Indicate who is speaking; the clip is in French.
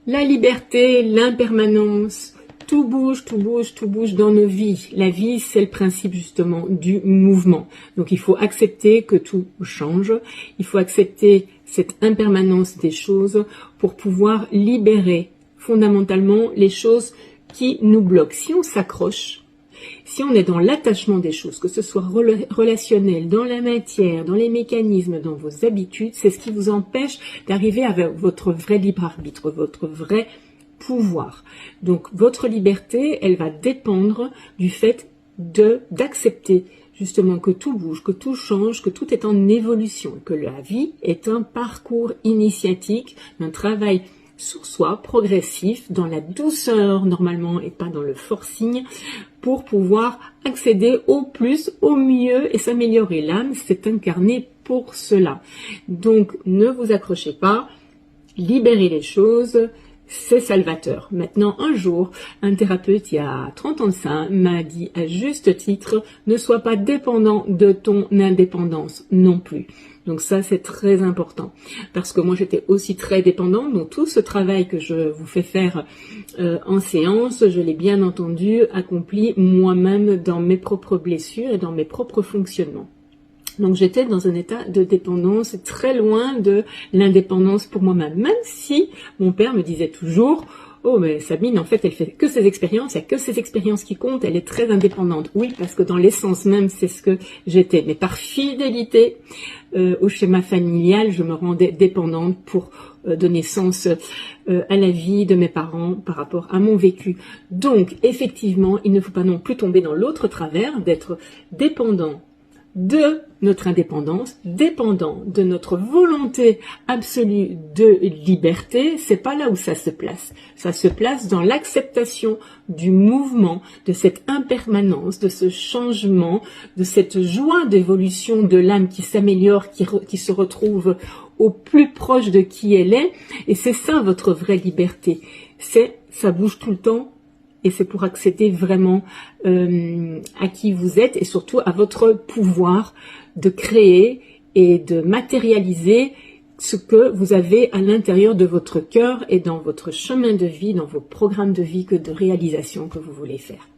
Speaker 1: La liberté, l'impermanence, tout bouge, tout bouge, tout bouge dans nos vies. La vie, c'est le principe justement du mouvement. Donc il faut accepter que tout change, il faut accepter cette impermanence des choses pour pouvoir libérer fondamentalement les choses qui nous bloquent. Si on s'accroche, si on est dans l'attachement des choses, que ce soit relationnel, dans la matière, dans les mécanismes, dans vos habitudes, c'est ce qui vous empêche d'arriver à votre vrai libre arbitre, votre vrai pouvoir. Donc votre liberté, elle va dépendre du fait d'accepter justement que tout bouge, que tout change, que tout est en évolution, que la vie est un parcours initiatique, un travail sur soi, progressif, dans la douceur normalement et pas dans le forcing, pour pouvoir accéder au plus, au mieux et s'améliorer. L'âme s'est incarnée pour cela. Donc ne vous accrochez pas, libérez les choses, c'est salvateur. Maintenant, un jour, un thérapeute, il y a 30 ans de ça, m'a dit à juste titre, ne sois pas dépendant de ton indépendance non plus. Donc ça, c'est très important. Parce que moi, j'étais aussi très dépendante. Donc tout ce travail que je vous fais faire en séance, je l'ai bien entendu accompli moi-même dans mes propres blessures et dans mes propres fonctionnements. Donc j'étais dans un état de dépendance très loin de l'indépendance pour moi-même. Même si mon père me disait toujours « Oh mais Sabine, en fait, elle fait que ses expériences, il n'y a que ses expériences qui comptent, elle est très indépendante. » Oui, parce que dans l'essence même, c'est ce que j'étais. Mais par fidélité au schéma familial, je me rendais dépendante pour donner sens à la vie de mes parents par rapport à mon vécu. Donc, effectivement, il ne faut pas non plus tomber dans l'autre travers d'être dépendant de notre indépendance, dépendant de notre volonté absolue de liberté. C'est pas là où ça se place. Ça se place dans l'acceptation du mouvement, de cette impermanence, de ce changement, de cette joie d'évolution de l'âme qui s'améliore, qui se retrouve au plus proche de qui elle est. Et c'est ça votre vraie liberté. Ça bouge tout le temps. Et c'est pour accéder vraiment à qui vous êtes et surtout à votre pouvoir de créer et de matérialiser ce que vous avez à l'intérieur de votre cœur et dans votre chemin de vie, dans vos programmes de vie, que de réalisation que vous voulez faire.